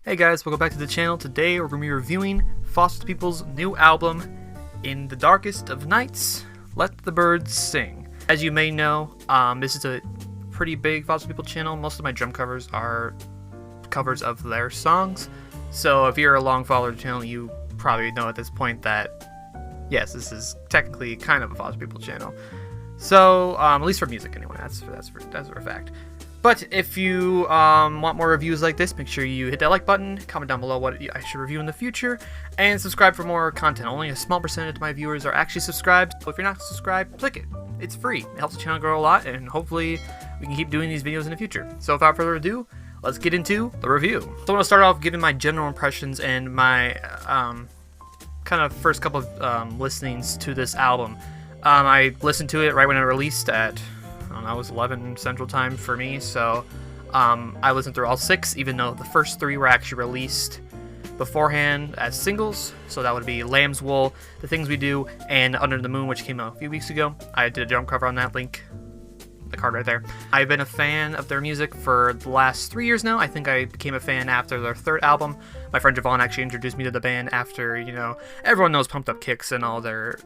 Hey guys, welcome back to the channel. Today we're going to be reviewing Foster People's new album, In the Darkest of Nights, Let the Birds Sing. As you may know, this is a pretty big Foster People channel. Most of my drum covers are covers of their songs. So if you're a long follower of the channel, you probably know at this point that, yes, this is technically kind of a Foster People channel. So, at least for music anyway, that's for a fact. But if you want more reviews like this, make sure you hit that like button, comment down below what I should review in the future, and subscribe for more content. Only a small percentage of my viewers are actually subscribed, so if you're not subscribed, click it. It's free. It helps the channel grow a lot, and hopefully we can keep doing these videos in the future. So without further ado, let's get into the review. So I want to start off giving my general impressions and my kind of first couple of listenings to this album. I listened to it right when it released at, I don't know, it was 11 Central Time for me, so I listened through all 6, even though the first 3 were actually released beforehand as singles. So that would be Lamb's Wool, The Things We Do, and Under the Moon, which came out a few weeks ago. I did a drum cover on that, link the card right there. I've been a fan of their music for the last 3 years now. I think I became a fan after their 3rd album. My friend Javon actually introduced me to the band after, you know, everyone knows Pumped Up Kicks and all their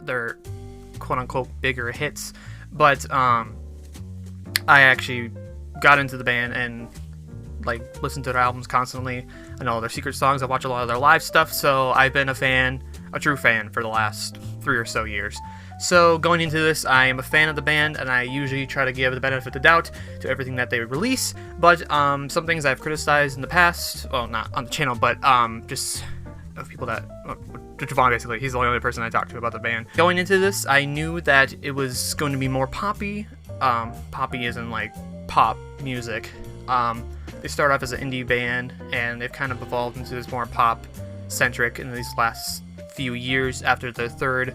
quote-unquote bigger hits. But I actually got into the band and like listened to their albums constantly. I know their secret songs. I watch a lot of their live stuff, so I've been a true fan for the last 3 or so years. So going into this, I am a fan of the band, and I usually try to give the benefit of the doubt to everything that they release. But some things I've criticized in the past, well, not on the channel, but just of people that, Javon basically, he's the only other person I talked to about the band. Going into this, I knew that it was going to be more poppy. Poppy isn't like pop music. They started off as an indie band, and they've kind of evolved into this more pop-centric in these last few years after the 3rd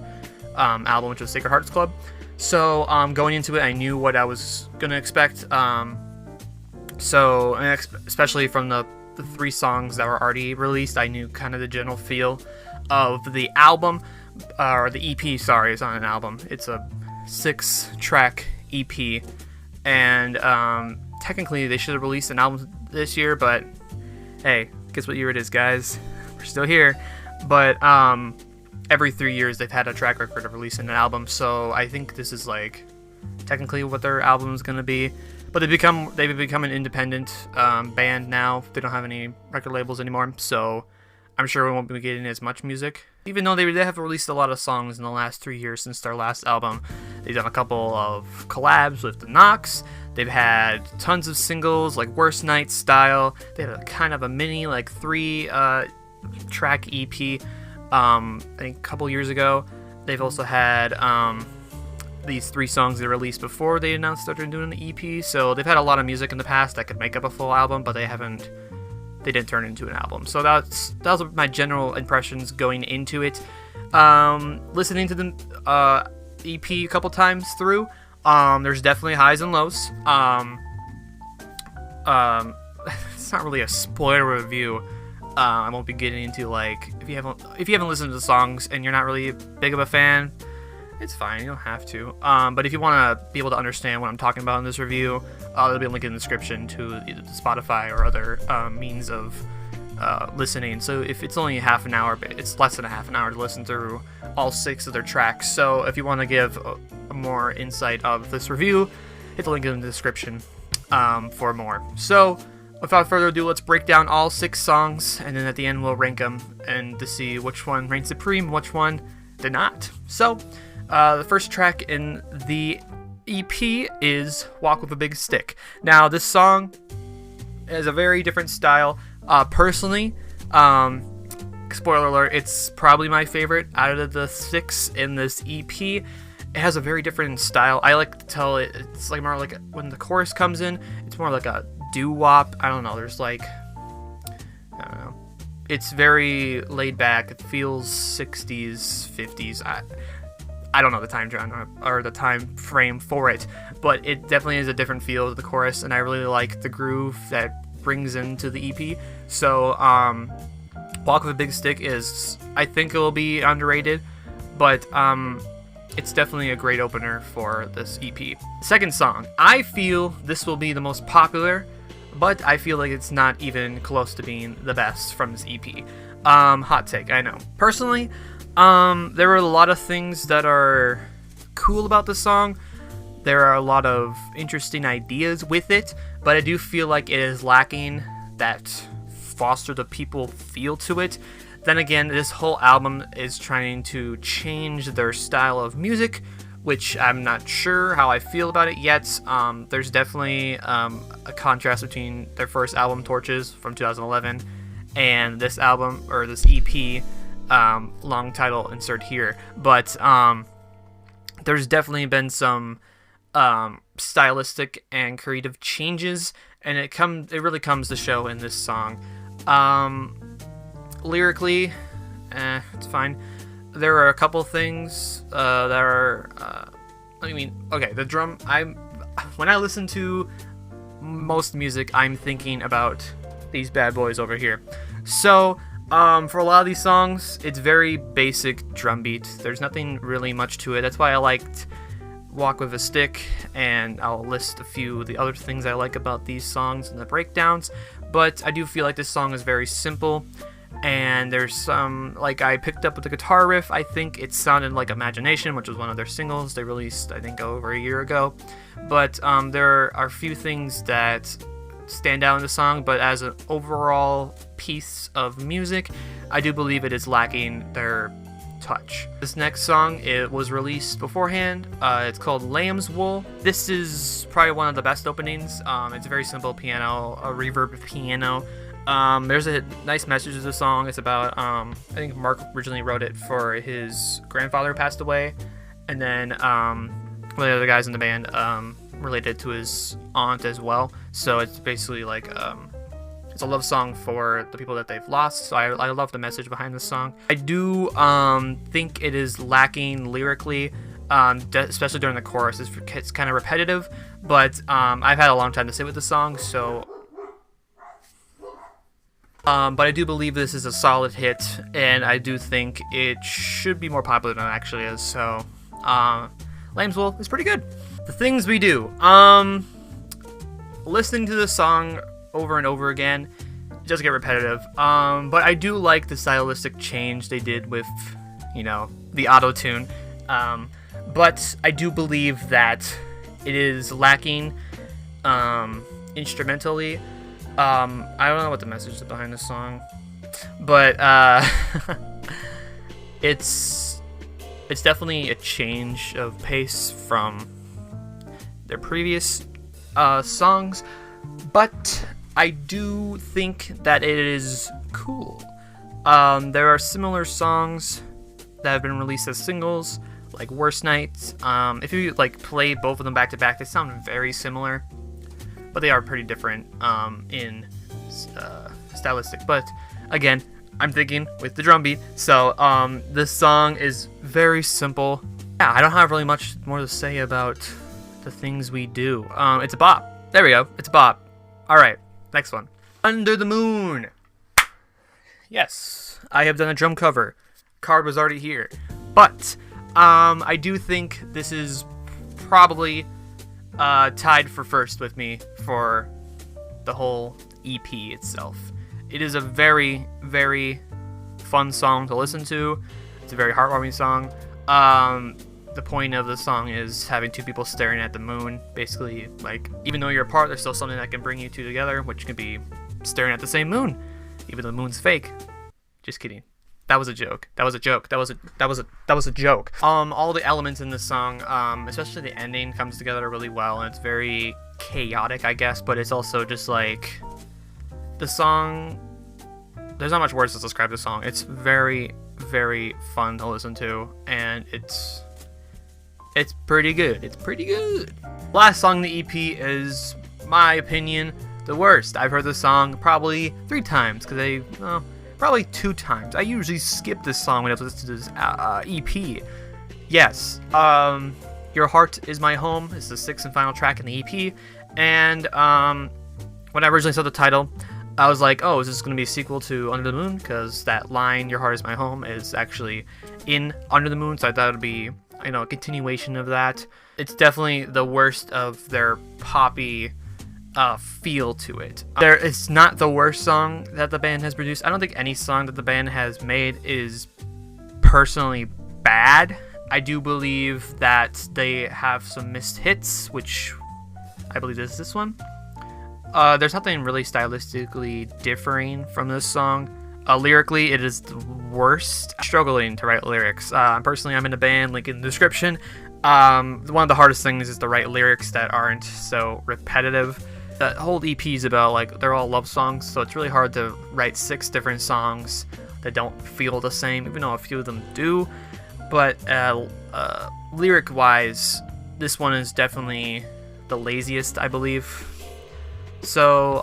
album, which was Sacred Hearts Club. So going into it, I knew what I was going to expect. Especially from the 3 songs that were already released, I knew kind of the general feel of the album, or the EP, sorry, it's not an album. It's a 6-track EP, and technically they should have released an album this year, but hey, guess what year it is, guys? We're still here. But every 3 years they've had a track record of releasing an album, so I think this is like technically what their album is going to be. But they've become an independent band now. They don't have any record labels anymore, so I'm sure we won't be getting as much music. Even though they have released a lot of songs in the last 3 years since their last album. They've done a couple of collabs with the Knox. They've had tons of singles like Worst Night Style. They had a kind of a mini like 3-track EP I think a couple years ago. They've also had these 3 songs they released before they announced that they're doing the EP. So they've had a lot of music in the past that could make up a full album, but they didn't turn it into an album. So that was my general impressions going into it. Listening to the EP a couple times through, there's definitely highs and lows. It's not really a spoiler review. I won't be getting into like if you haven't listened to the songs and you're not really big of a fan, it's fine, you don't have to. But if you want to be able to understand what I'm talking about in this review, there'll be a link in the description to either Spotify or other means of listening. So if it's only half an hour, but it's less than a half an hour to listen through all 6 of their tracks. So if you want to give a more insight of this review, hit the link in the description for more. So without further ado, let's break down all 6 songs, and then at the end we'll rank them and to see which one reigned supreme, which one did not. So the first track in the EP is Walk With a Big Stick. Now, this song is a very different style. Personally, spoiler alert, it's probably my favorite out of the 6 in this EP. It has a very different style. I like to tell it's like more like when the chorus comes in, it's more like a doo-wop. I don't know, there's like, I don't know. It's very laid back. It feels 60s, 50s. I don't know the time genre or the time frame for it, but it definitely is a different feel to the chorus, and I really like the groove that brings into the EP. So Walk With a Big Stick I think it will be underrated, but it's definitely a great opener for this EP. Second song, I feel this will be the most popular but I feel like it's not even close to being the best from this EP. Hot take, I know. Personally, there are a lot of things that are cool about the song. There are a lot of interesting ideas with it, but I do feel like it is lacking that foster the people feel to it. Then again, this whole album is trying to change their style of music, which I'm not sure how I feel about it yet. There's definitely a contrast between their first album, Torches, from 2011, and this album, or this EP, long title insert here. But there's definitely been some stylistic and creative changes, and it really comes to show in this song. Lyrically, it's fine. There are a couple things that are, okay, the drum, when I listen to most music, I'm thinking about these bad boys over here. So, for a lot of these songs, it's very basic drum beat. There's nothing really much to it. That's why I liked Walk With A Stick, and I'll list a few of the other things I like about these songs and the breakdowns. But I do feel like this song is very simple. And there's some, like, I picked up with the guitar riff. I think it sounded like Imagination, which was one of their singles they released, I think, over a year ago. But there are a few things that stand out in the song, but as an overall piece of music, I do believe it is lacking their touch. This next song, it was released beforehand. It's called Lamb's Wool. This is probably one of the best openings. It's a very simple piano, a reverb piano. There's a nice message to the song. It's about, I think Mark originally wrote it for his grandfather who passed away, and then one of the other guys in the band related to his aunt as well. So it's basically like it's a love song for the people that they've lost. So I love the message behind this song. I do think it is lacking lyrically, especially during the chorus. It's kind of repetitive, but I've had a long time to sit with the song, so. But I do believe this is a solid hit, and I do think it should be more popular than it actually is. So, Lamb's Wool is pretty good. The things we do. Listening to this song over and over again, it does get repetitive. But I do like the stylistic change they did with, the auto-tune. But I do believe that it is lacking instrumentally. I don't know what the message is behind this song, but it's definitely a change of pace from their previous songs, but I do think that it is cool. There are similar songs that have been released as singles, like Worst Nights. If you play both of them back to back, they sound very similar, but they are pretty different in stylistic. But again, I'm thinking with the drum beat. So this song is very simple. Yeah, I don't have really much more to say about the things we do. It's a bop. There we go. It's a bop. All right, next one. Under the Moon. Yes, I have done a drum cover. Card was already here, but I do think this is probably tied for first with me for the whole EP itself. It is a very, very fun song to listen to. It's a very heartwarming song. The point of the song is having two people staring at the moon. Basically, even though you're apart, there's still something that can bring you two together, which can be staring at the same moon, even though the moon's fake. Just kidding. That was a joke. That was a joke. That was a joke. All the elements in this song, especially the ending, comes together really well, and it's very chaotic, I guess, but it's also just the song. There's not much words to describe the song. It's very, very fun to listen to, and it's pretty good. It's pretty good. Last song in the EP is, my opinion, the worst. I've heard this song probably 3 times, probably 2 times. I usually skip this song when I listen to this EP. Yes, Your Heart Is My Home is the 6th and final track in the EP, and when I originally saw the title, I was like, oh, is this going to be a sequel to Under the Moon? Because that line, Your Heart Is My Home, is actually in Under the Moon, so I thought it would be, a continuation of that. It's definitely the worst of their poppy feel to it. It's not the worst song that the band has produced. I don't think any song that the band has made is personally bad. I do believe that they have some missed hits, which I believe is this one. There's something really stylistically differing from this song. Lyrically, it is the worst. Struggling to write lyrics. Personally, I'm in a band, link in the description. One of the hardest things is to write lyrics that aren't so repetitive. That whole EP is about, like, they're all love songs, so it's really hard to write 6 different songs that don't feel the same, even though a few of them do. But lyric-wise, this one is definitely the laziest, I believe. So,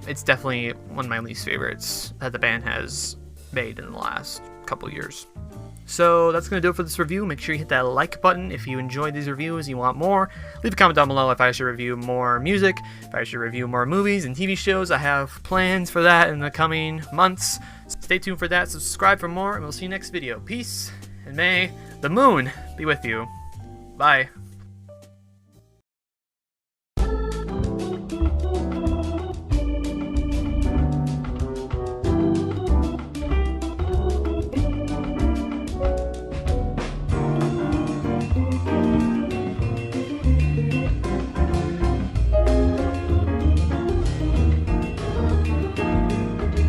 it's definitely one of my least favorites that the band has made in the last couple years. So that's going to do it for this review. Make sure you hit that like button if you enjoyed these reviews and you want more. Leave a comment down below if I should review more music, if I should review more movies and TV shows. I have plans for that in the coming months. Stay tuned for that. Subscribe for more, and we'll see you next video. Peace, and may the moon be with you. Bye.